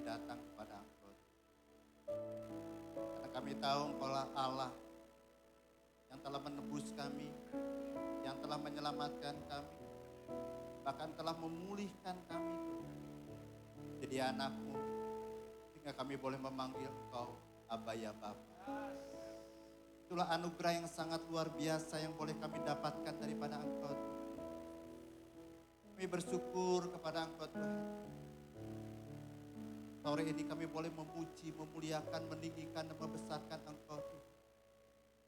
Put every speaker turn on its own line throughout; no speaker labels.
datang kepada Engkau. Karena kami tahu Engkaulah Allah yang telah menebus kami, yang telah menyelamatkan kami, bahkan telah memulihkan kami jadi anak-Mu, sehingga kami boleh memanggil Engkau Aba ya Bapa. Itulah anugerah yang sangat luar biasa yang boleh kami dapatkan daripada Engkau. Kami bersyukur kepada Engkau Tuhan. Sore ini kami boleh memuji, memuliakan, meninggikan dan membesarkan Engkau Tuhan.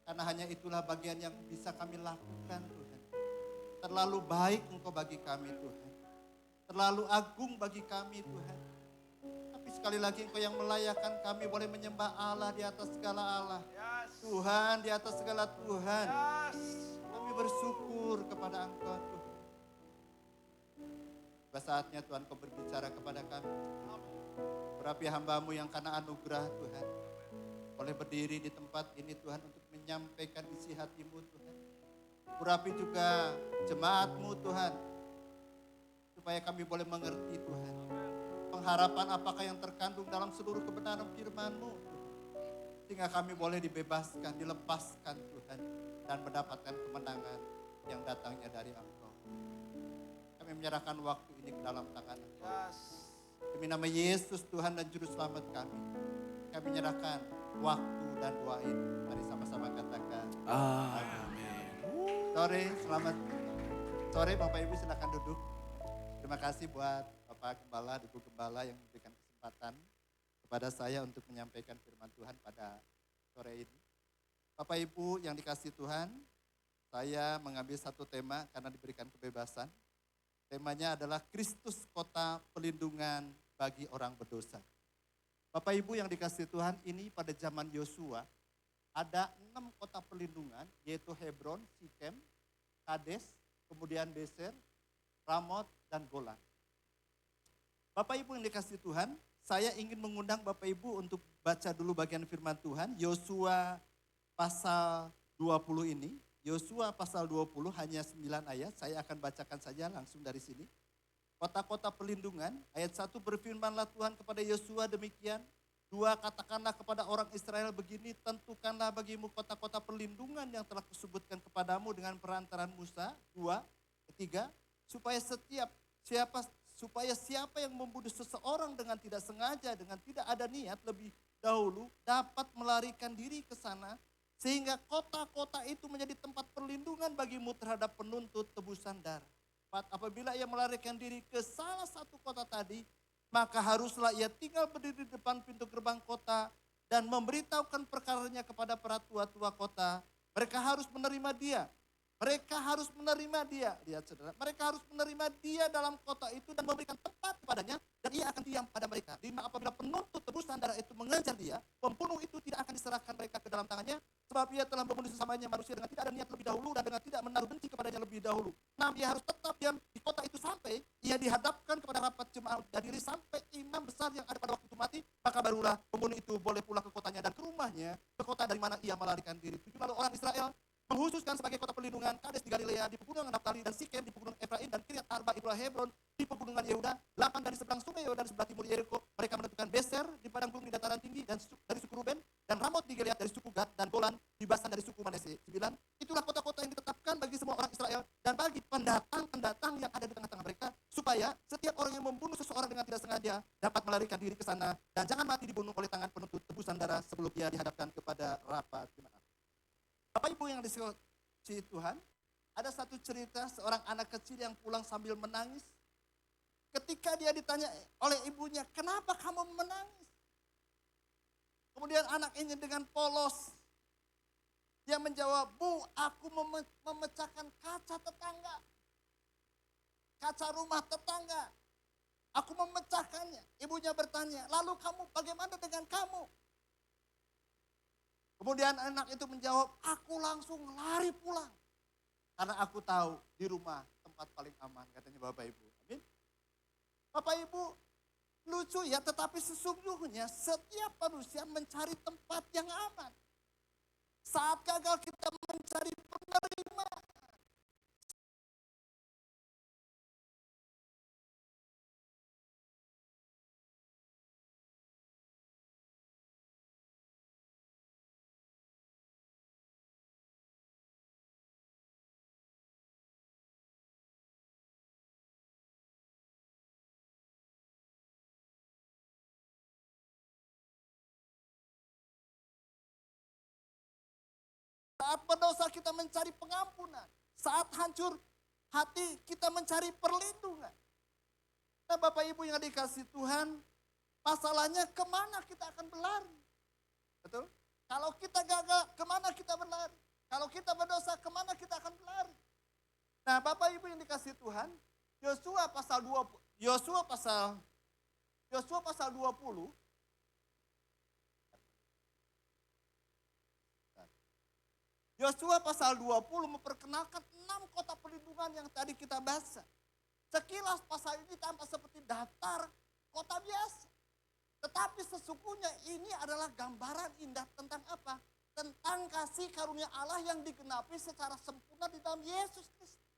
Karena hanya itulah bagian yang bisa kami lakukan Tuhan. Terlalu baik Engkau bagi kami Tuhan. Terlalu agung bagi kami Tuhan. Tapi sekali lagi Engkau yang melayakan kami boleh menyembah Allah di atas segala Allah. Tuhan di atas segala Tuhan. Kami bersyukur kepada Engkau Tuhan. Pada saatnya Tuhan Kau berbicara kepada kami. Berapi hamba-Mu yang karena anugerah Tuhan. Boleh berdiri di tempat ini Tuhan untuk menyampaikan isi hati-Mu Tuhan. Berapi juga jemaat-Mu Tuhan. Supaya kami boleh mengerti Tuhan. Pengharapan apakah yang terkandung dalam seluruh kebenaran firman-Mu. Sehingga kami boleh dibebaskan, dilepaskan Tuhan. Dan mendapatkan kemenangan yang datangnya dari Engkau. Kami menyerahkan waktu ini ke dalam tangan Engkau. Demi nama Yesus Tuhan dan Juru Selamat kami. Kami menyerahkan waktu dan doa ini. Mari sama-sama katakan.
Amin.
Sore, selamat sore Bapak Ibu, silakan duduk. Terima kasih buat Bapak Gembala, Ibu Gembala yang memberikan kesempatan kepada saya untuk menyampaikan firman Tuhan pada sore ini. Bapak Ibu yang dikasihi Tuhan, saya mengambil satu tema karena diberikan kebebasan. Temanya adalah Kristus Kota Pelindungan bagi orang berdosa. Bapak Ibu yang dikasihi Tuhan, ini pada zaman Yosua ada 6 kota perlindungan, yaitu Hebron, Sikem, Kades, kemudian Beser, Ramot, dan Golan. Bapak Ibu yang dikasihi Tuhan, saya ingin mengundang Bapak Ibu untuk baca dulu bagian firman Tuhan, Yosua pasal 20 ini. Yosua pasal 20 hanya 9 ayat, saya akan bacakan saja langsung dari sini. Kota-kota perlindungan, ayat 1 berfirmanlah Tuhan kepada Yosua demikian. 2 katakanlah kepada orang Israel begini, tentukanlah bagimu kota-kota perlindungan yang telah kusebutkan kepadamu dengan perantaran Musa. 2, 3, supaya siapa yang membunuh seseorang dengan tidak sengaja, dengan tidak ada niat lebih dahulu, dapat melarikan diri ke sana, sehingga kota-kota itu menjadi tempat perlindungan bagimu terhadap penuntut tebusan darah. Apabila ia melarikan diri ke salah satu kota tadi, maka haruslah ia tinggal berdiri di depan pintu gerbang kota dan memberitahukan perkaranya kepada para tua-tua kota. Mereka harus menerima dia. Mereka harus menerima dia. Lihat saudara, mereka harus menerima dia dalam kota itu dan memberikan tempat kepadanya dan ia akan diam pada mereka. 5, apabila penuntut tebusan darah itu mengejar dia, pembunuh itu tidak akan diserahkan mereka ke dalam tangannya, sebab ia telah membunuh sesamanya manusia dengan tidak ada niat lebih dahulu dan dengan tidak menaruh benci kepadanya lebih dahulu. 6, ia harus tetap diam di kota itu sampai ia dihadapkan kepada rapat jemaat hadiri sampai imam besar yang ada pada waktu itu mati, maka barulah pembunuh itu boleh pulang ke kotanya dan ke rumahnya, ke kota dari mana ia melarikan diri. 7, lalu orang Israel menghususkan sebagai kota perlindungan Kades di Galilea, di pegunungan Naftali dan Sikem di pegunungan Efraim dan Kiryat Arba Ibrah Hebron di pegunungan Yehuda, 8 dari seberang sungai Yordan sebelah timur Yeriko. Mereka menentukan Beser di padang gunung di dataran tinggi dan dari suku Ruben, dan Ramot di Gilead dari suku Gad, dan Golan di Basan dari suku Manase. 9, itulah kota-kota yang ditetapkan bagi semua orang Israel dan bagi pendatang-pendatang yang ada di tengah-tengah mereka, supaya setiap orang yang membunuh seseorang dengan tidak sengaja dapat melarikan diri ke sana dan jangan mati dibunuh oleh tangan penuntut tebusan darah sebelum ia dihadapkan kepada rapat jemaat. Bapak Ibu yang dikasihi Tuhan, ada satu cerita seorang anak kecil yang pulang sambil menangis. Ketika dia ditanya oleh ibunya, kenapa kamu menangis? Kemudian anak ini dengan polos, dia menjawab, Bu, aku memecahkan kaca tetangga. Kaca rumah tetangga. Aku memecahkannya. Ibunya bertanya, lalu kamu bagaimana dengan kamu? Kemudian anak itu menjawab, aku langsung lari pulang. Karena aku tahu di rumah tempat paling aman, katanya Bapak Ibu. Amin. Bapak Ibu, lucu ya, tetapi sesungguhnya setiap manusia mencari tempat yang aman. Saat gagal kita mencari penerima, Saat berdosa kita mencari pengampunan. Saat hancur hati kita mencari perlindungan. Nah Bapak Ibu yang dikasih Tuhan, masalahnya kemana kita akan berlari? Betul? Kalau kita gagal, kemana kita berlari? Kalau kita berdosa, kemana kita akan berlari? Nah Bapak Ibu yang dikasih Tuhan, Yosua pasal 20, Yosua pasal 20, Yosua pasal 20 memperkenalkan 6 kota perlindungan yang tadi kita baca. Sekilas pasal ini tampak seperti daftar kota biasa. Tetapi sesungguhnya ini adalah gambaran indah tentang apa? Tentang kasih karunia Allah yang digenapi secara sempurna di dalam Yesus Kristus.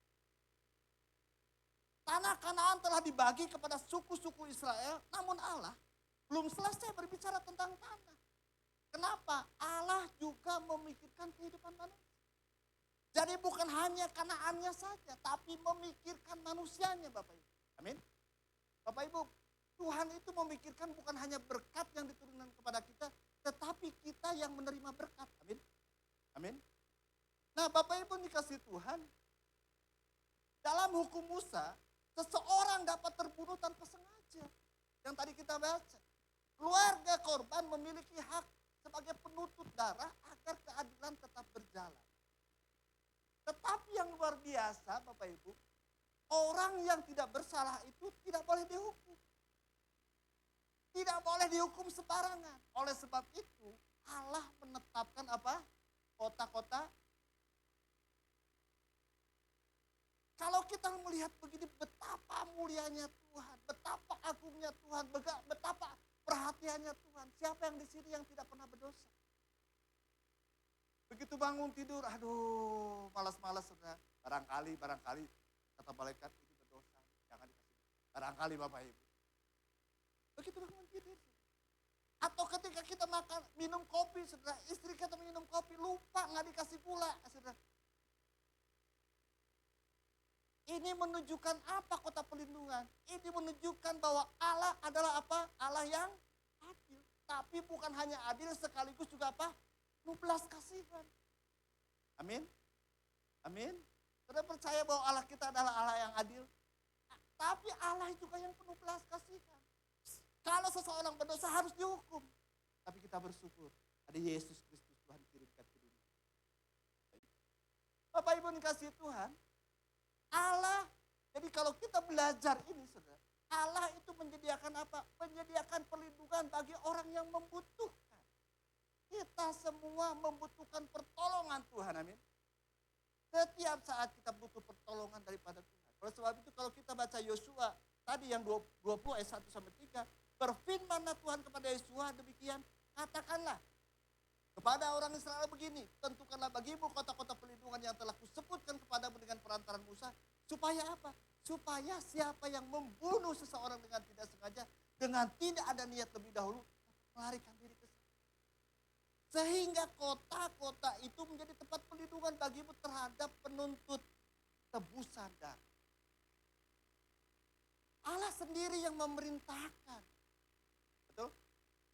Tanah Kanaan telah dibagi kepada suku-suku Israel, namun Allah belum selesai berbicara tentang tanah. Kenapa? Allah juga memikirkan kehidupan manusia. Jadi bukan hanya Kanaannya saja, tapi memikirkan manusianya Bapak Ibu. Amin. Bapak Ibu, Tuhan itu memikirkan bukan hanya berkat yang diturunkan kepada kita, tetapi kita yang menerima berkat. Amin. Amin. Nah Bapak Ibu dikasih Tuhan, dalam hukum Musa, seseorang dapat terbunuh tanpa sengaja. Yang tadi kita baca. Keluarga korban memiliki hak sebagai penuntut darah agar keadilan tetap berjalan. Tetapi yang luar biasa Bapak Ibu, orang yang tidak bersalah itu tidak boleh dihukum. Tidak boleh dihukum sembarangan. Oleh sebab itu Allah menetapkan apa? Kota-kota. Kalau kita melihat begini betapa mulianya Tuhan, betapa agungnya Tuhan, betapa perhatiannya Tuhan. Siapa yang di sini yang tidak pernah berdosa? Begitu bangun tidur, aduh malas-malas saudara. Barangkali kata malaikat itu berdosa, jangan dikasih. Barangkali Bapak Ibu. Begitu bangun tidur. Atau ketika kita makan, minum kopi saudara, istri kita minum kopi, lupa nggak dikasih gula saudara. Ini menunjukkan apa kota perlindungan? Ini menunjukkan bahwa Allah adalah apa? Allah yang adil. Tapi bukan hanya adil sekaligus juga apa? Belas kasihan. Amin. Amin. Saudara percaya bahwa Allah kita adalah Allah yang adil? Tapi Allah juga yang penuh belas kasihan. Kalau seseorang berdosa harus dihukum. Tapi kita bersyukur ada Yesus Kristus Tuhan kirimkan ke dunia. Bapak Ibu dikasih Tuhan, Allah, jadi kalau kita belajar ini saudara, Allah itu menyediakan apa? Menyediakan perlindungan bagi orang yang membutuhkan. Kita semua membutuhkan pertolongan Tuhan, amin. Setiap saat kita butuh pertolongan daripada Tuhan. Oleh sebab itu kalau kita baca Yosua, tadi yang 20 ayat 1 sampai 3, berfirmanlah Tuhan kepada Yosua demikian, katakanlah kepada orang Israel begini, tentukanlah bagimu kota-kota perlindungan yang telah kusebutkan kepadamu dengan perantaran Musa, supaya apa? Supaya siapa yang membunuh seseorang dengan tidak sengaja, dengan tidak ada niat lebih dahulu, melarikan diri ke sana. Sehingga kota-kota itu menjadi tempat perlindungan bagimu terhadap penuntut tebusan darah. Allah sendiri yang memerintahkan. Betul?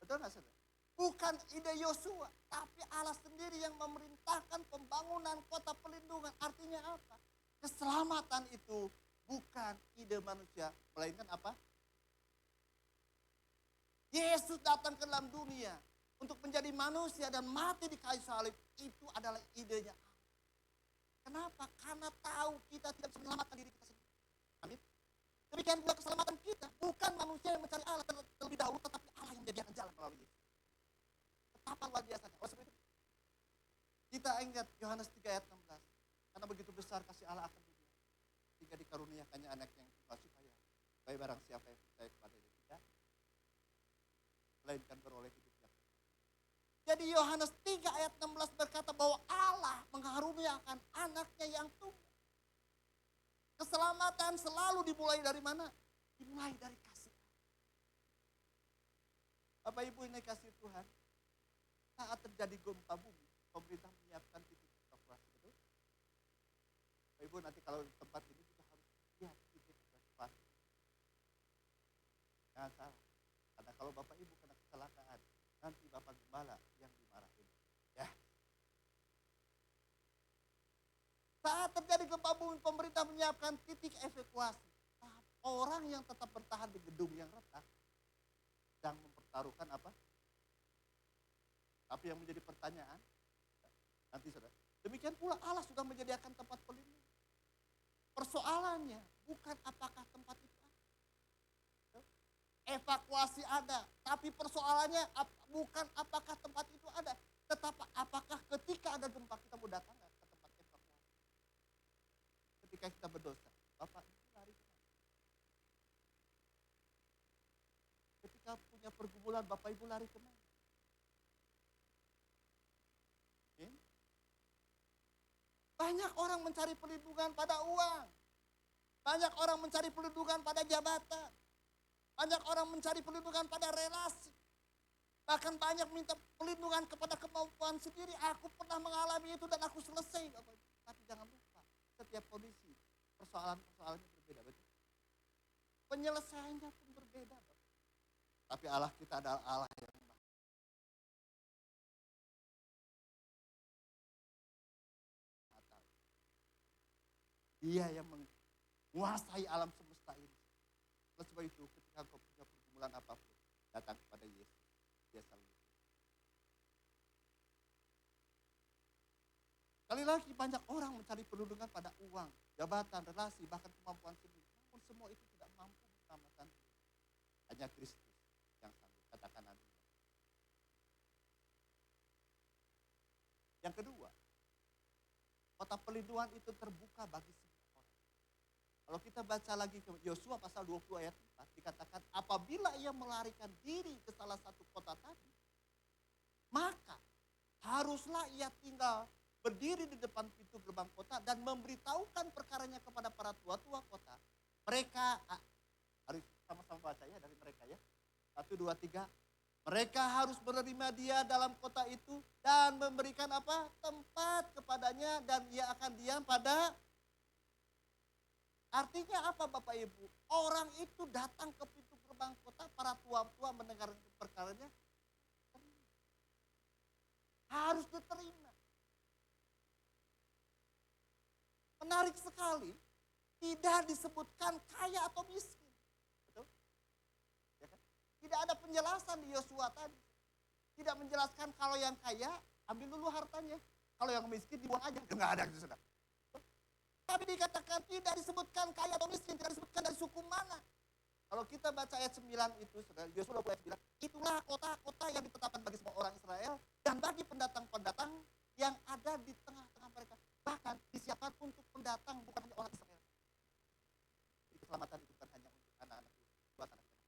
Betul nggak saudara? Bukan ide Yosua, tapi Allah sendiri yang memerintahkan pembangunan kota perlindungan. Artinya apa? Keselamatan itu bukan ide manusia, melainkan apa? Yesus datang ke dalam dunia untuk menjadi manusia dan mati di kayu salib. Itu adalah idenya Allah. Kenapa? Karena tahu kita tidak bisa menyelamatkan diri kita sendiri. Amin. Demikian juga keselamatan kita, bukan manusia yang mencari Allah terlebih dahulu, tetapi Allah yang menyediakan jalan melalui Yesus. Betapa luar biasanya. Oleh sebab itu, kita ingat Yohanes 3 ayat 16. Karena begitu besar kasih Allah akan dunia, hingga dikaruniakannya anaknya yang tunggal supaya baik barang siapa yang percaya kepada dia tidak, melainkan beroleh hidup yang kekal. Jadi Yohanes 3 ayat 16 berkata bahwa Allah mengkaruniakan anaknya yang tunggal. Keselamatan selalu dimulai dari mana? Dimulai dari kasih. Bapak Ibu ini kasih Tuhan. Saat terjadi gempa bumi, pemerintah menyiapkan titik evakuasi, betul? Bapak Ibu nanti kalau di tempat ini kita harus lihat titik evakuasi. Jangan salah. Karena kalau Bapak Ibu kena kecelakaan, nanti Bapak Gembala yang dimarahin. Ya. Saat terjadi gempa bumi, pemerintah menyiapkan titik evakuasi. Orang yang tetap bertahan di gedung yang retak sedang mempertaruhkan apa? Tapi yang menjadi pertanyaan, nanti saudara. Demikian pula Allah sudah menyediakan tempat pelindung. Persoalannya bukan apakah tempat itu ada. Evakuasi ada, tapi persoalannya bukan apakah tempat itu ada. Tetapi apakah ketika ada gempa kita mau datang nggak ke tempat evakuasi. Ketika kita berdosa, Bapak Ibu lari kemana? Ketika punya pergumulan, Bapak Ibu lari kemana? Banyak orang mencari perlindungan pada uang. Banyak orang mencari perlindungan pada jabatan. Banyak orang mencari perlindungan pada relasi. Bahkan banyak minta perlindungan kepada kemampuan sendiri. Aku pernah mengalami itu dan aku selesai. Tapi jangan lupa, setiap kondisi persoalan-persoalannya berbeda. Betul? Penyelesaiannya pun berbeda. Tapi Allah kita adalah Allah yang Dia yang menguasai alam semesta ini. Oleh sebab itu ketika kau punya pergumulan apapun, datang kepada Yesus. Dia selalu. Sekali lagi banyak orang mencari perlindungan pada uang, jabatan, relasi, bahkan kemampuan sendiri. Namun semua itu tidak mampu menyelamatkan diri. Hanya Kristus yang sanggup. Katakan amin. Yang kedua, kota perlindungan itu terbuka bagi semua orang. Kalau kita baca lagi ke Yosua pasal 20 ayat 4, dikatakan apabila ia melarikan diri ke salah satu kota tadi, maka haruslah ia tinggal berdiri di depan pintu gerbang kota dan memberitahukan perkaranya kepada para tua-tua kota. Mereka, harus sama-sama baca ya dari mereka ya. 1, 2, 3. Mereka harus menerima dia dalam kota itu dan memberikan apa? Tempat kepadanya dan ia akan diam pada. Artinya apa Bapak Ibu? Orang itu datang ke pintu gerbang kota, para tua-tua mendengar perkaranya. Harus diterima. Menarik sekali, tidak disebutkan kaya atau miskin. Betul? Ya kan? Tidak ada penjelasan di Yosua tadi. Tidak menjelaskan kalau yang kaya, ambil dulu hartanya. Kalau yang miskin dibuang aja. Enggak ada gitu, saudara. Tapi dikatakan tidak disebutkan kaya atau miskin, tidak disebutkan dari suku mana. Kalau kita baca ayat 9 itu, saudara, Yosua 20 ayat 9, itulah kota-kota yang ditetapkan bagi semua orang Israel dan bagi pendatang-pendatang yang ada di tengah-tengah mereka. Bahkan disiapkan untuk pendatang bukan hanya orang Israel. Jadi keselamatan itu bukan hanya untuk anak-anak itu, buat anak-anak.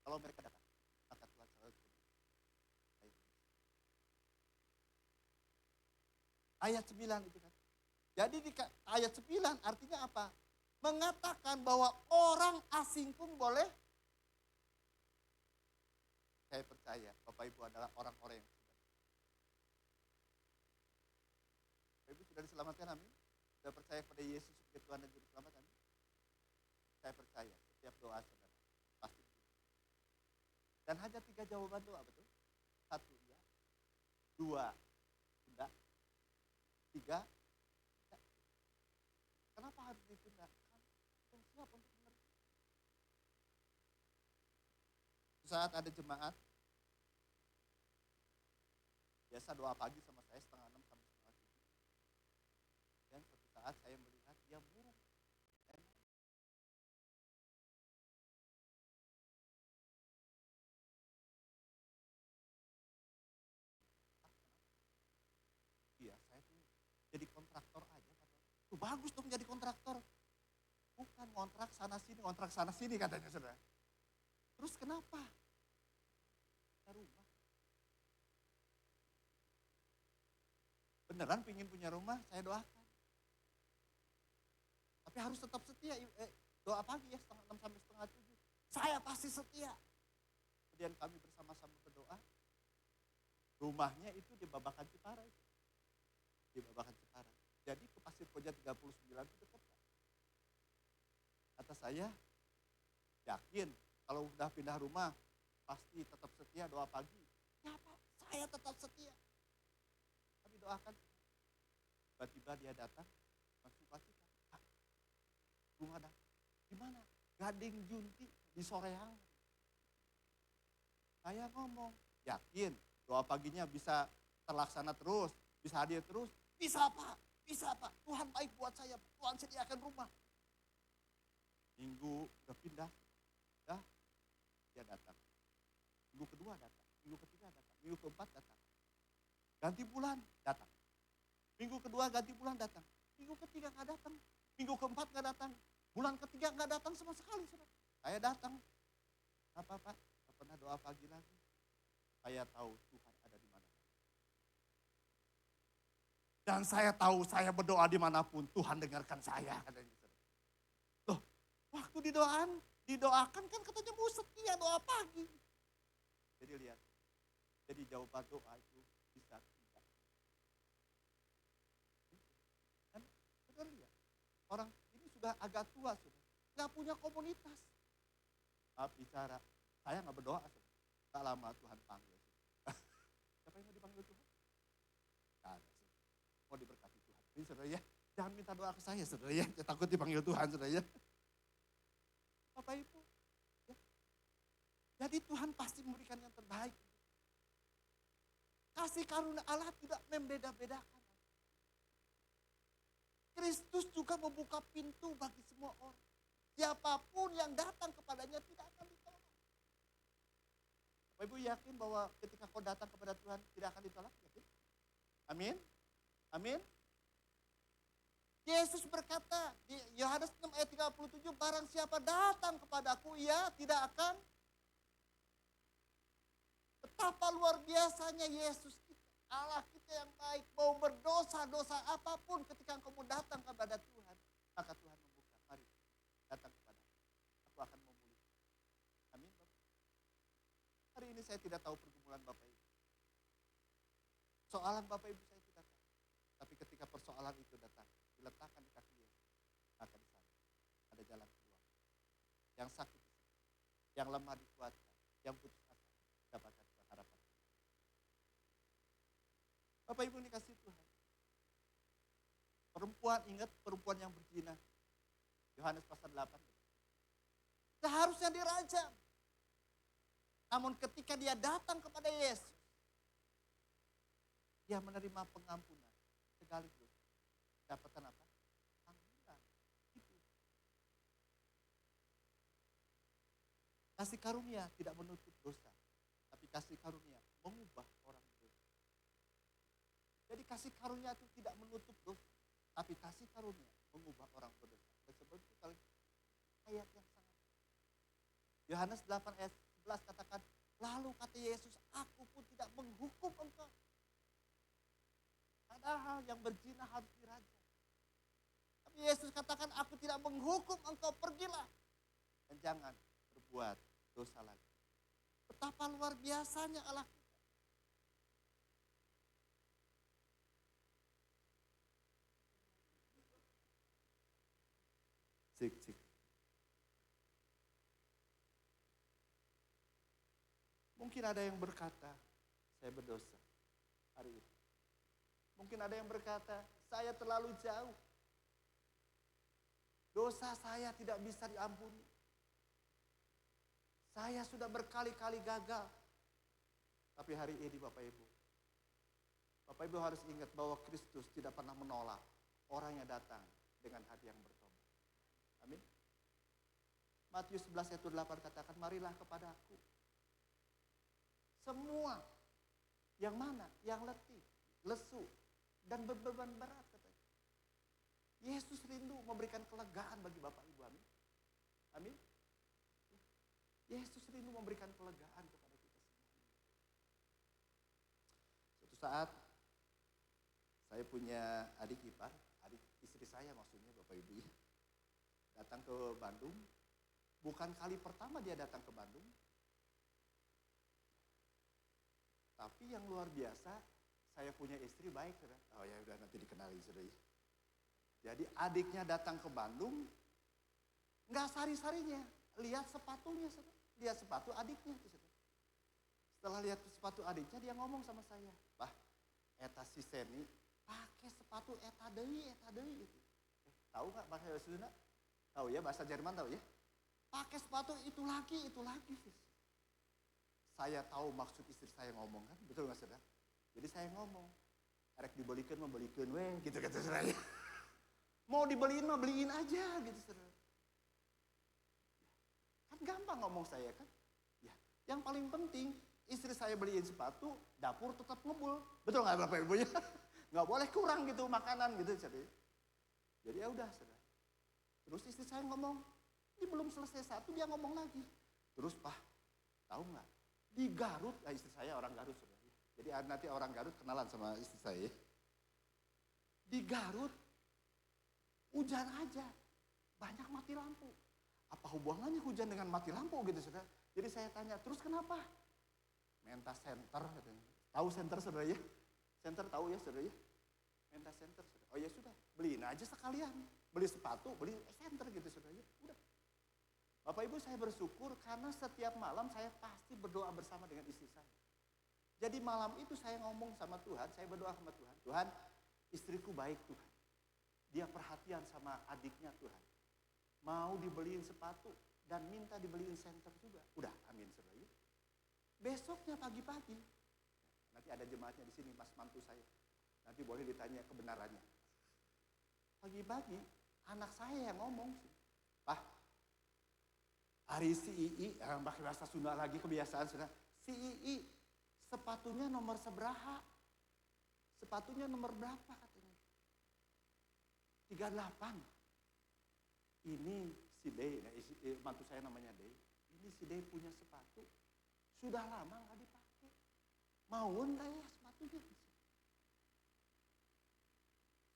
Kalau mereka datang, maka Tuhan selalu beri. Ayat 9 itu kan. Jadi di ayat 9 artinya apa? Mengatakan bahwa orang asing pun boleh. Saya percaya Bapak Ibu adalah orang-orang yang Bapak Ibu sudah diselamatkan, amin. Sudah percaya kepada Yesus sebagai Tuhan dan Juru Selamat, amin. Saya percaya setiap doa saudara pasti. Dan hanya 3 jawaban doa, betul? 1 ya, 2 tidak, 3 tidak. Kenapa harus ditunda? Kan siap untuk menerima. Saat ada jemaat, biasa doa pagi sama saya 5:30 sampai 6:30. Dan suatu saat saya melihat dia burung. Iya, saya tuh jadi kontraktor aja. Tuh bagus dong jadi kontraktor. Bukan kontrak sana sini katanya saudara. Terus kenapa? Rumah. Beneran pingin punya rumah, saya doakan. Tapi harus tetap setia, doa pagi ya 5:30 sampai 6:30. Saya pasti setia. Kemudian kami bersama-sama berdoa. Rumahnya itu di Babakan Jepara itu. Di Babakan Jepara. Jadi ke Pasir Koja 39 itu dekat. Kata saya, yakin kalau udah pindah rumah pasti tetap setia doa pagi. Ya Pak, saya tetap setia. Kami doakan. Tiba-tiba dia datang, masuk kita. "Pak, rumah ada di mana?" "Gading Junti di Soreang." Saya ngomong, "Yakin doa paginya bisa terlaksana terus, bisa hadir terus?" "Bisa Pak, bisa Pak. Tuhan baik buat saya, Tuhan sediakan rumah." Minggu udah pindah, dah dia datang. Minggu kedua datang, minggu ketiga datang, minggu keempat datang. Ganti bulan datang. Minggu kedua ganti bulan datang. Minggu ketiga nggak datang. Minggu keempat nggak datang. Bulan ketiga nggak datang sama sekali. Saudara. Saya datang. Apa Pak? Nggak pernah doa pagi lagi. Saya tahu Tuhan ada di mana. Dan saya tahu saya berdoa dimanapun Tuhan dengarkan saya. Katanya. Loh, waktu didoakan kan katanya mau setia doa pagi. Jadi lihat, jadi jawaban doa itu bisa tidak. Kan, saudara lihat, orang ini sudah agak tua sudah, nggak punya komunitas. Maaf bicara, saya nggak berdoa, saudara. Tak lama Tuhan panggil. Siapa yang mau dipanggil Tuhan? Nggak ada, saudara. Mau diberkati Tuhan. Ini saudara ya, jangan minta doa ke saya saudara ya, saya takut dipanggil Tuhan saudara ya. Bapak Ibu, ya. Jadi Tuhan pasti memberikan yang terbaik. Kasih karunia Allah tidak membeda-bedakan. Kristus juga membuka pintu bagi semua orang. Siapapun yang datang kepadanya tidak akan ditolak. Bapak Ibu yakin bahwa ketika kau datang kepada Tuhan tidak akan ditolak? Yakin? Amin? Amin? Yesus berkata di Yohanes 6 ayat 37, barang siapa datang kepadaku, ia tidak akan. Betapa luar biasanya Yesus kita, Allah kita yang baik, mau berdosa-dosa apapun ketika engkau mau datang kepada Tuhan, maka Tuhan membuka, mari datang kepada aku akan memulihkan. Amin Bapak. Hari ini saya tidak tahu pergumulan Bapak Ibu. Soalan Bapak Ibu saya tidak tahu. Tapi ketika persoalan itu datang, diletakkan di kaki Yesus, maka di sana ada jalan keluar. Yang sakit, yang lemah dikuatkan, yang putus asa dapatkan harapan. Bapak Ibu ini kasih Tuhan. Perempuan, ingat perempuan yang berzina. Yohanes pasal 8. Seharusnya dirajam. Namun ketika dia datang kepada Yesus, dia menerima pengampunan sekaligus. Dapatkan apa? Ampunan. Itu. Kasih karunia tidak menutup dosa. Tapi kasih karunia mengubah orang dosa. Jadi kasih karunia itu tidak menutup dosa. Tapi kasih karunia mengubah orang berdosa. Tersebut itu ayat yang sangat. Yohanes 8 ayat 11 katakan, lalu kata Yesus, aku pun tidak menghukum engkau. Padahal yang berzina harus dirajam. Tapi Yesus katakan, aku tidak menghukum engkau, pergilah. Dan jangan berbuat dosa lagi. Betapa luar biasanya Allah kita. Cik. Mungkin ada yang berkata, saya berdosa hari ini. Mungkin ada yang berkata, saya terlalu jauh. Dosa saya tidak bisa diampuni. Saya sudah berkali-kali gagal. Tapi hari ini Bapak Ibu harus ingat bahwa Kristus tidak pernah menolak orang yang datang dengan hati yang bertobat. Amin. Matius 11 ayat 8 katakan, marilah kepadaku. Semua yang mana? Yang letih, lesu, dan berbeban berat katanya. Yesus rindu memberikan kelegaan bagi Bapak Ibu. Amin. Amin. Yesus rindu memberikan kelegaan kepada kita semua. Suatu saat saya punya adik ipar, adik istri saya maksudnya Bapak Ibu, datang ke Bandung. Bukan kali pertama dia datang ke Bandung. Tapi yang luar biasa, saya punya istri baik, saudara. Oh ya udah nanti dikenali saudara. Jadi adiknya datang ke Bandung, nggak sari-sarinya, lihat sepatunya saudara. Lihat sepatu adiknya. Saudara. Setelah lihat sepatu adiknya, dia ngomong sama saya, Bah, eta si Seni pakai sepatu eta deui gitu. Tahu nggak bahasa Sunda? Tahu ya, bahasa Jerman tahu ya? Pakai sepatu itu lagi. Sis. Saya tahu maksud istri saya ngomong kan, betul nggak saudara? Jadi saya ngomong, erek dibelikan weh, gitu kata saudara. Mau dibeliin mah beliin aja gitu saudara. Kan gampang ngomong saya kan. Ya, yang paling penting istri saya beliin sepatu, dapur tetap ngebul. Betul nggak Bapak Ibu ya? Nggak boleh kurang gitu makanan gitu saudara. Jadi ya udah saudara. Terus istri saya ngomong, ini belum selesai satu dia ngomong lagi. Terus Pak, tahu nggak? Di Garut, istri saya orang Garut saudara. Jadi nanti orang Garut kenalan sama istri saya. Di Garut, hujan aja, banyak mati lampu. Apa hubungannya hujan dengan mati lampu gitu saudara? Jadi saya tanya, terus kenapa? Menta Center katanya. Tahu Center saudara ya? Center tahu ya saudara ya? Menta Center saudara. Oh ya sudah, beliin aja sekalian. Beli sepatu, beli Center gitu saudara ya. Udah. Bapak Ibu saya bersyukur karena setiap malam saya pasti berdoa bersama dengan istri saya. Jadi malam itu saya ngomong sama Tuhan, saya berdoa sama Tuhan. Tuhan, istriku baik Tuhan. Dia perhatian sama adiknya Tuhan. Mau dibeliin sepatu dan minta dibeliin Center juga. Udah, amin saudara. Besoknya pagi-pagi, nanti ada jemaatnya di sini, mas mantu saya. Nanti boleh ditanya kebenarannya. Pagi-pagi, anak saya yang ngomong. Pak, hari si Ii, pakai bahasa Sunda lagi kebiasaan sudah. Si Ii, sepatunya nomor seberapa? Sepatunya nomor berapa katanya? 38. Ini si Dey, mantu saya namanya Dey. Ini si Dey punya sepatu. Sudah lama nggak dipakai. Mauin nggak ya sepatunya?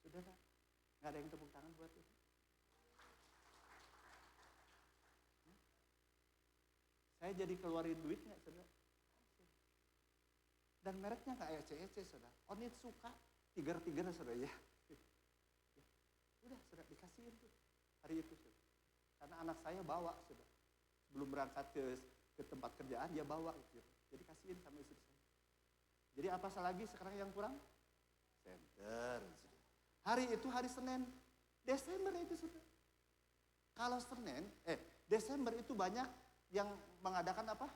Saudara, nggak ada yang tepuk tangan buat itu. Saya jadi keluarin duit nggak saudara? Dan mereknya nggak ece-ece saudara. Onitsuka, tiger saudara ya. Udah saudara dikasihin tuh hari itu saudara. Karena anak saya bawa saudara. Sebelum berangkat ke tempat kerjaan dia bawa gitu. Jadi kasihin sama istri saya. Jadi apa lagi sekarang yang kurang? Center. Hari itu hari Senin. Desember itu saudara. Kalau Senin, Desember itu banyak yang mengadakan apa?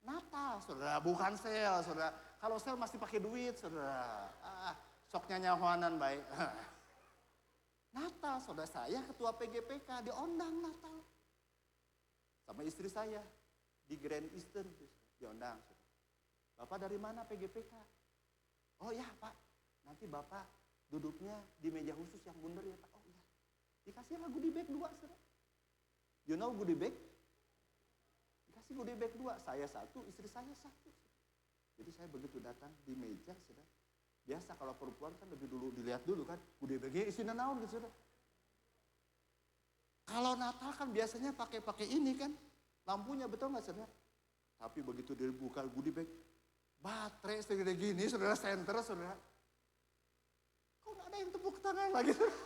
Natal, saudara, bukan sale, saudara. Kalau sale masih pakai duit, saudara. Soknya nyawanan baik. Natal, saudara saya ketua PGPK diundang Natal. Sama istri saya di Grand Eastern diundang. Saudara. Bapak dari mana PGPK? Oh ya Pak, nanti Bapak duduknya di meja khusus yang bundar ya Pak. Oh iya, dikasih lah goodie bag 2 saudara. You know goodie bag? Dikasih goodie bag 2, saya 1, istri saya 1. Jadi saya begitu datang di meja, saudara. Biasa kalau perempuan kan lebih dulu dilihat dulu kan, goodie bagnya isinya naon gitu, saudara. Kalau Natal kan biasanya pakai ini kan, lampunya betul nggak saudara? Tapi begitu dibuka goodie bag, baterai segede gini, saudara, Center, saudara. Kok nggak ada yang tepuk tangan lagi, saudara?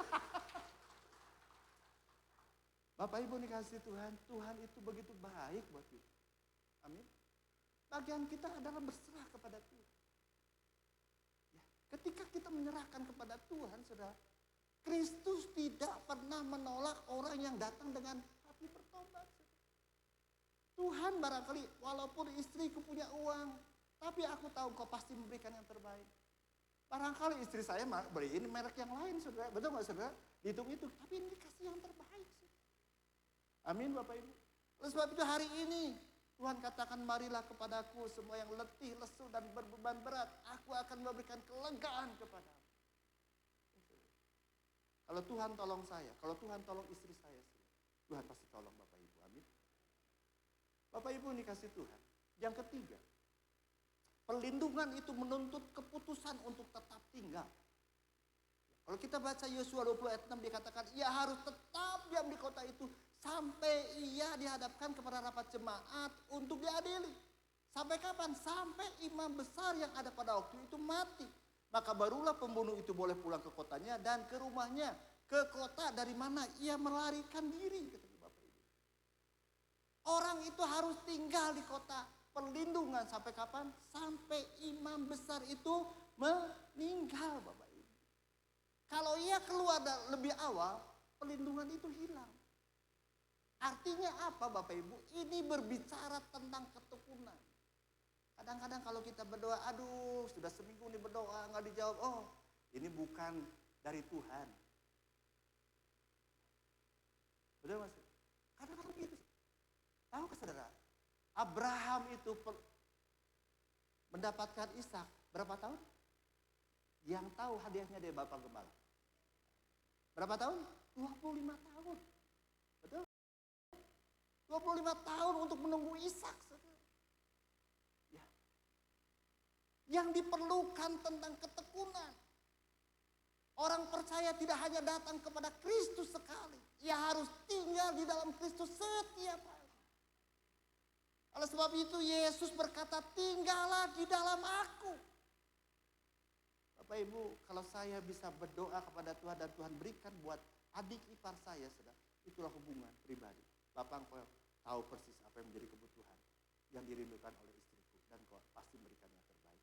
Bapak Ibu dikasih Tuhan, Tuhan itu begitu baik buat kita. Amin. Bagian kita adalah berserah kepada Tuhan. Ya, ketika kita menyerahkan kepada Tuhan, saudara, Kristus tidak pernah menolak orang yang datang dengan hati bertobat. Tuhan barangkali, walaupun istriku punya uang, tapi aku tahu kau pasti memberikan yang terbaik. Barangkali istri saya beliin merek yang lain, saudara. Betul nggak saudara? Dihitung-hitung, tapi ini dikasih yang terbaik. Amin Bapak Ibu. Oleh sebab itu hari ini Tuhan katakan marilah kepadaku semua yang letih, lesu dan berbeban berat. Aku akan memberikan kelegaan kepadamu. Kalau Tuhan tolong saya, kalau Tuhan tolong istri saya, Tuhan pasti tolong Bapak Ibu. Amin. Bapak Ibu ini kasih Tuhan. Yang ketiga, perlindungan itu menuntut keputusan untuk tetap tinggal. Kalau kita baca Yosua 20 ayat 6 dikatakan ia harus tetap diam di kota itu sampai ia dihadapkan kepada rapat jemaat untuk diadili. Sampai kapan? Sampai imam besar yang ada pada waktu itu mati. Maka barulah pembunuh itu boleh pulang ke kotanya dan ke rumahnya. Ke kota dari mana ia melarikan diri. Bapak Ibu. Orang itu harus tinggal di kota. Perlindungan sampai kapan? Sampai imam besar itu meninggal Bapak Ibu. Kalau ia keluar lebih awal, perlindungan itu hilang. Artinya apa Bapak Ibu? Ini berbicara tentang ketekunan. Kadang-kadang kalau kita berdoa, aduh sudah seminggu nih berdoa nggak dijawab. Oh ini bukan dari Tuhan. Betul Mas? Kadang-kadang gitu. Tahu ke saudara? Abraham itu mendapatkan Ishak berapa tahun? Yang tahu hadiahnya dia Bapak Gembala. Berapa tahun? 25 tahun. Betul? 25 tahun untuk menunggu Ishak. Ya. Yang diperlukan tentang ketekunan. Orang percaya tidak hanya datang kepada Kristus sekali. Ia harus tinggal di dalam Kristus setiap hari. Oleh sebab itu Yesus berkata, tinggallah di dalam aku. Bapak Ibu, kalau saya bisa berdoa kepada Tuhan dan Tuhan berikan buat adik ipar saya, saudara, itulah hubungan pribadi. Bapak engkau tahu persis apa yang menjadi kebutuhan yang dirindukan oleh istriku dan kau pasti memberikan yang terbaik.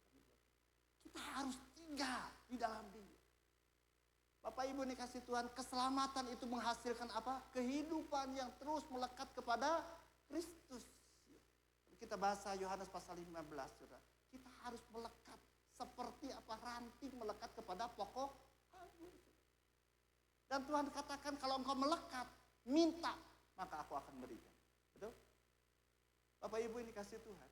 Kita harus tinggal di dalam dia. Bapak Ibu nih kasih Tuhan, keselamatan itu menghasilkan apa? Kehidupan yang terus melekat kepada Kristus. Kita bahasa Yohanes pasal 15, saudara. Kita harus melekat seperti apa ranting melekat kepada pokok anggur. Dan Tuhan katakan kalau engkau melekat, minta, maka aku akan berikan. Betul? Bapak Ibu ini kasih Tuhan.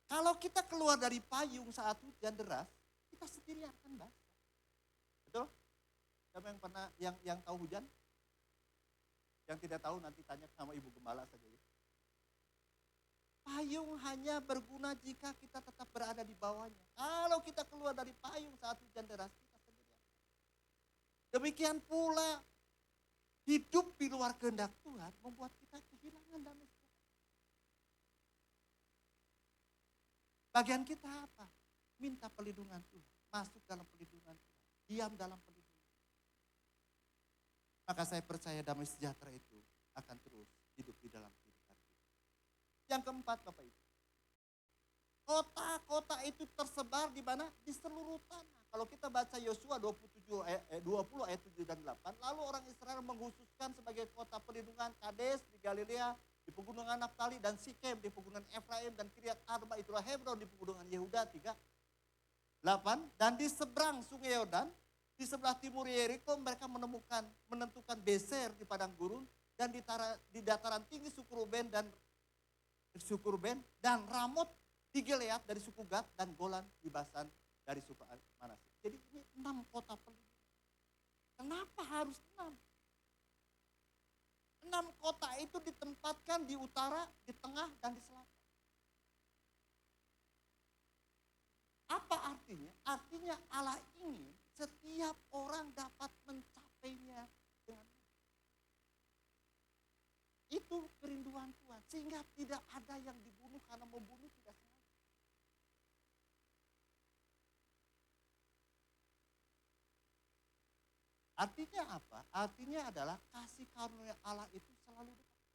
Kalau kita keluar dari payung saat hujan deras, kita sendiri akan basah. Betul? Siapa yang pernah yang tahu hujan? Yang tidak tahu nanti tanya sama Ibu Gembala saja ya. Payung hanya berguna jika kita tetap berada di bawahnya. Kalau kita keluar dari payung saat hujan deras, kita sendiri akan. Demikian pula hidup di luar kehendak Tuhan membuat kita kehilangan damai. Bagian kita apa? Minta perlindungan Tuhan. Masuk dalam perlindungan Tuhan. Diam dalam perlindungan. Maka saya percaya damai sejahtera itu akan terus hidup di dalam kehidupan kita. Yang keempat Bapak Ibu. Kota-kota itu tersebar di mana? Di seluruh tanah. Kalau kita baca Yosua 20 ayat 7 dan 8. Lalu orang Israel mengkhususkan sebagai kota perlindungan Kades di Galilea, di pegunungan Naftali dan Sikem di pegunungan Efraim dan Kiryat Arba itulah Hebron di pegunungan Yehuda 3:8 dan di seberang sungai Yordan di sebelah timur Yeriko mereka menentukan Beser di padang gurun dan di dataran tinggi suku Ruben dan Ramot di Gilead dari suku Gad dan Golan di Basan dari suku Manasye. Jadi ini 6 kota perlindungan. Kenapa harus 6? 6 kota itu ditempatkan di utara, di tengah, dan di selatan. Apa artinya? Artinya Allah ingin setiap orang dapat mencapainya dengan itu kerinduan Tuhan. Sehingga tidak ada yang dibunuh karena membunuh tidak sengaja. Artinya apa? Artinya adalah kasih karunia Allah itu selalu dekat.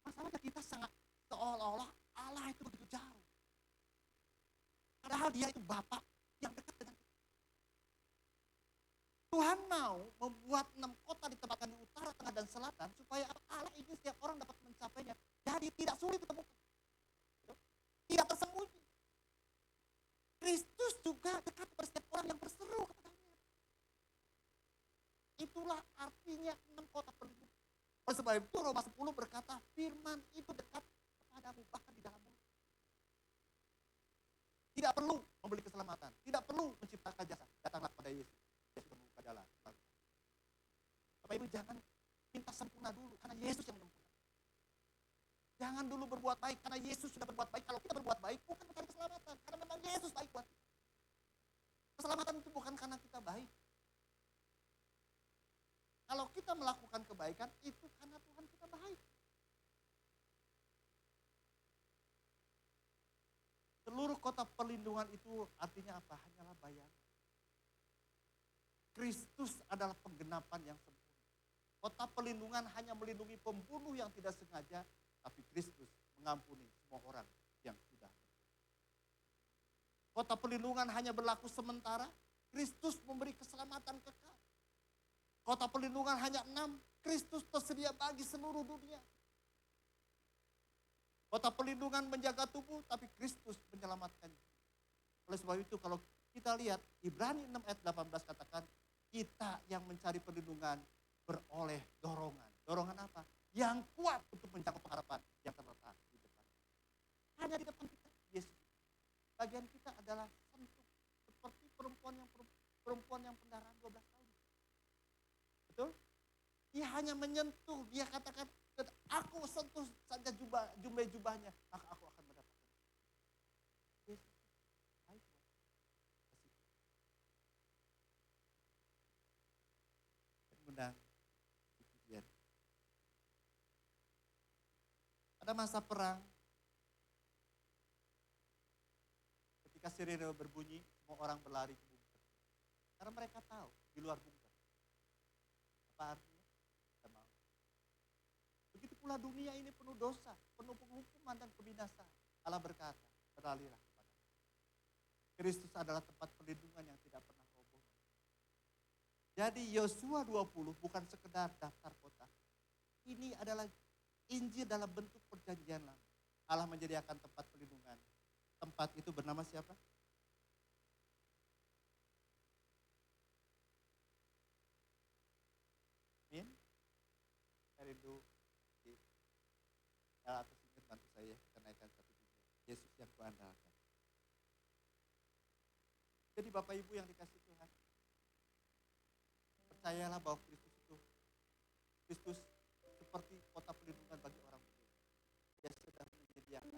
Masalahnya kita sangat seolah-olah Allah itu begitu jauh. Padahal dia itu Bapa yang dekat dengan kita. Tuhan mau membuat 6 kota ditempatkan di utara, tengah, dan selatan supaya Allah ingin setiap orang dapat mencapainya. Jadi tidak sulit ditemukan. Tidak tersembunyi. Kristus juga dekat pada setiap orang yang berseru kepadanya. Itulah artinya 6 kota perlindungan. Oleh sebab itu Roma 10 berkata firman itu dekat kepadamu bahkan di dalam mulut. Tidak perlu membeli keselamatan. Tidak perlu menciptakan jasa. Datanglah kepada Yesus. Dia sudah membuka jalan. Bapak Ibu jangan minta sempurna dulu karena Yesus yang menyempurnakan. Jangan dulu berbuat baik karena Yesus sudah berbuat baik. Kalau kita berbuat baik bukan mencari keselamatan. Karena memang Yesus baik buat kita. Keselamatan itu bukan karena kita baik. Kalau kita melakukan kebaikan itu karena Tuhan kita baik. Seluruh kota perlindungan itu artinya apa? Hanyalah bayangan. Kristus adalah penggenapan yang sempurna. Kota perlindungan hanya melindungi pembunuh yang tidak sengaja, tapi Kristus mengampuni semua orang yang sudah. Kota perlindungan hanya berlaku sementara, Kristus memberi keselamatan kekal. Kota perlindungan hanya 6, Kristus tersedia bagi seluruh dunia. Kota perlindungan menjaga tubuh, tapi Kristus menyelamatkan. Oleh sebab itu kalau kita lihat Ibrani 6 ayat 18 katakan, kita yang mencari perlindungan beroleh dorongan. Dorongan apa? Yang kuat untuk mencapai pengharapan yang terletak di depan. Hanya di depan kita, Yesus. Bagian kita adalah sentuh. Seperti perempuan yang pendarahan 12 tahun. Betul? Dia hanya menyentuh, dia katakan, aku sentuh saja jumlah jubahnya, maka aku akan mendapatkan. Yesus, baik. Undang. Ada masa perang, ketika sirene berbunyi, semua orang berlari ke bunker. Karena mereka tahu di luar bunker. Apa artinya? Kita mau. Begitu pula dunia ini penuh dosa, penuh penghukuman dan kebinasaan. Allah berkata, beralihlah kepada Allah. Kristus adalah tempat perlindungan yang tidak pernah roboh. Jadi Yosua 20 bukan sekedar daftar kota. Ini adalah Injil dalam bentuk perjanjian lama. Allah menyediakan tempat perlindungan. Tempat itu bernama siapa? Amin. Saya rindu atau singkat bantu saya kenaikan satu dunia. Yesus yang kuandalkan. Jadi Bapak Ibu yang dikasih Tuhan, percayalah bahwa Kristus seperti kota perlindungan bagi orang beriman. Dia sudah menyediakan.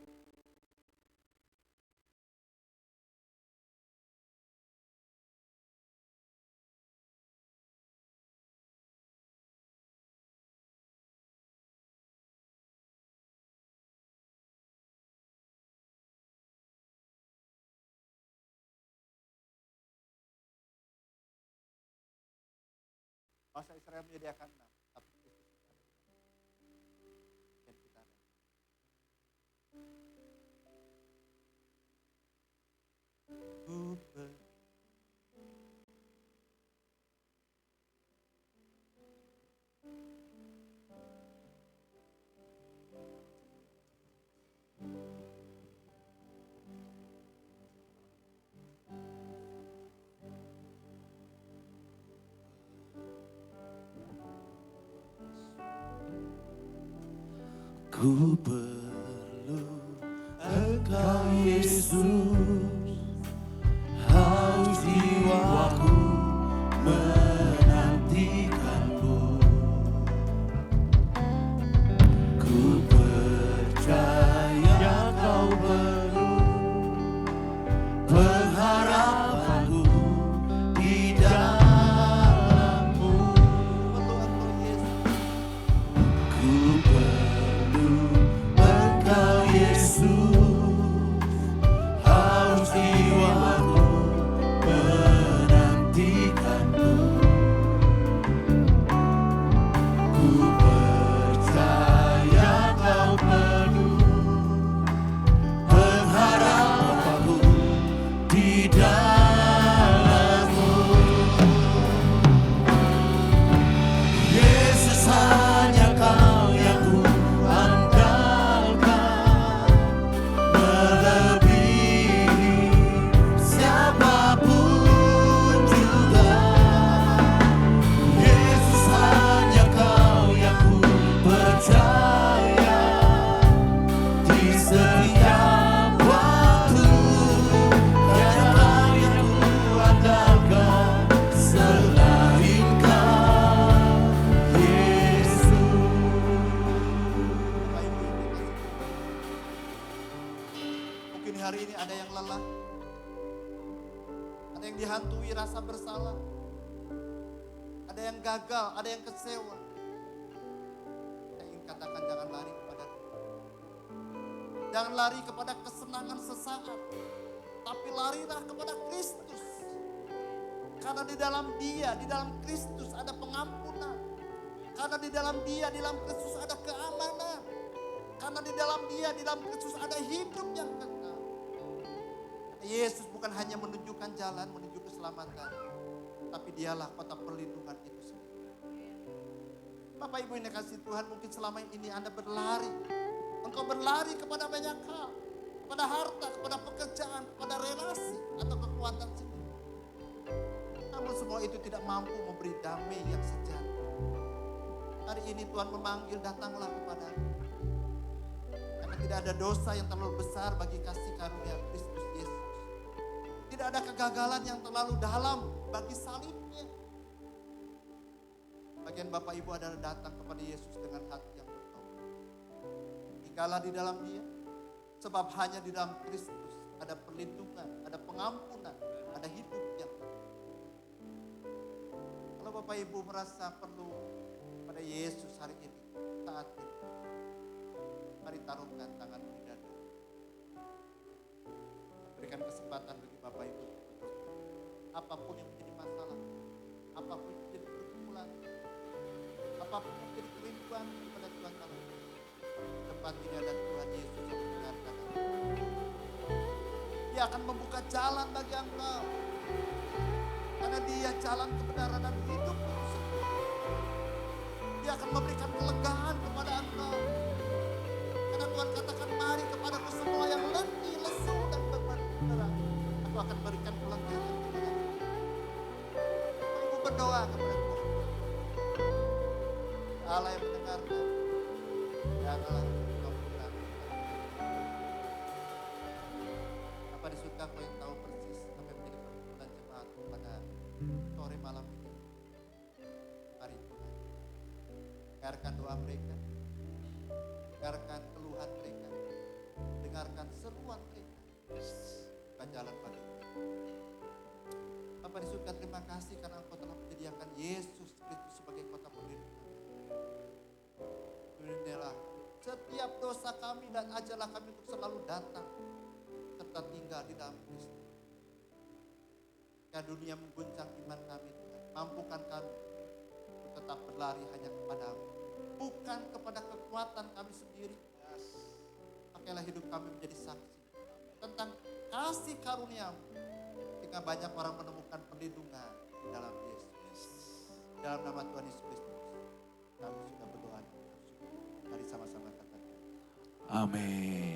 Bangsa Israel menyediakan 6, tapi Kristus dan kita ada.
Ku perlu Engkau Yesus, haus jiwaku menantikanmu. Ku percaya Kau baru pengharapanku di dalam-Mu. Ku perlu Engkau Yesus, haus
ada yang lelah, ada yang dihantui rasa bersalah, ada yang gagal, ada yang kecewa. Saya ingin katakan jangan lari kepada dia. Jangan lari kepada kesenangan sesaat, tapi larilah kepada Kristus. Karena di dalam Dia, di dalam Kristus ada pengampunan. Karena di dalam Dia, di dalam Kristus ada keamanan. Karena di dalam Dia, di dalam Kristus ada hidup yang kekal. Yesus bukan hanya menunjukkan jalan menuju keselamatan, tapi Dialah kota perlindungan itu sendiri. Bapak Ibu yang dikasihi Tuhan, mungkin selama ini Anda berlari. Engkau berlari kepada banyak hal, kepada harta, kepada pekerjaan, kepada relasi, atau kekuatan sendiri. Namun semua itu tidak mampu memberi damai yang sejati. Hari ini Tuhan memanggil, datanglah kepada-Ku. Karena tidak ada dosa yang terlalu besar bagi kasih karunia Kristus Yesus. Tidak ada kegagalan yang terlalu dalam bagi salibnya. Bagian Bapak Ibu adalah datang kepada Yesus dengan hati yang bertobat. Tinggallah di dalam Dia, sebab hanya di dalam Kristus ada perlindungan, ada pengampunan, ada hidup yang kekal. Kalau Bapak Ibu merasa perlu pada Yesus hari ini, saat ini, mari taruhkan tangan di dada. Berikan kesempatan bagi Bapak Ibu. Apapun yang menjadi masalah, apapun yang menjadi pergumulan, apapun yang menjadi kerinduan kepada Tuhan Allah. Tempat ini ada Tuhan Yesus yang mendengarkan. Dia akan membuka jalan bagi engkau. Karena Dia jalan kebenaran dan hidup itu sendiri. Dia akan memberikan kelegaan kepada engkau. Karena Tuhan katakan, mari kepadaku semua yang letih, lesu dan beban berat. Aku akan berikan kelegaan kepada engkau. Ibu berdoa kepada Tuhan. Allah yang mendengarkan. Janganlah engkau mendengarkan. Apa di surga kau yang tahu persis apa yang menjadi pergumulan jemaat pada sore malam ini. Mari Tuhan, dengarkan doa mereka, dengarkan keluhan mereka, dengarkan seruan mereka. Buka jalan bagi mereka. Bapa di surga, terima kasih karena Engkau telah menyediakan Yesus Kristus sebagai kota perlindungan. Lindungilah setiap dosa kami dan ajarlah kami untuk selalu datang serta tinggal di dalam Kristus. Ketika dunia mengguncang iman kami, Tuhan, mampukan kami untuk tetap berlari hanya kepada-Mu, bukan kepada kekuatan kami sendiri. Pakailah hidup kami menjadi saksi tentang kasih karunia-Mu, sehingga banyak orang menemukan perlindungan di dalam Yesus. Dalam nama Tuhan Yesus Kristus, kami sudah berdoa. Mari sama-sama katakan.
Amin.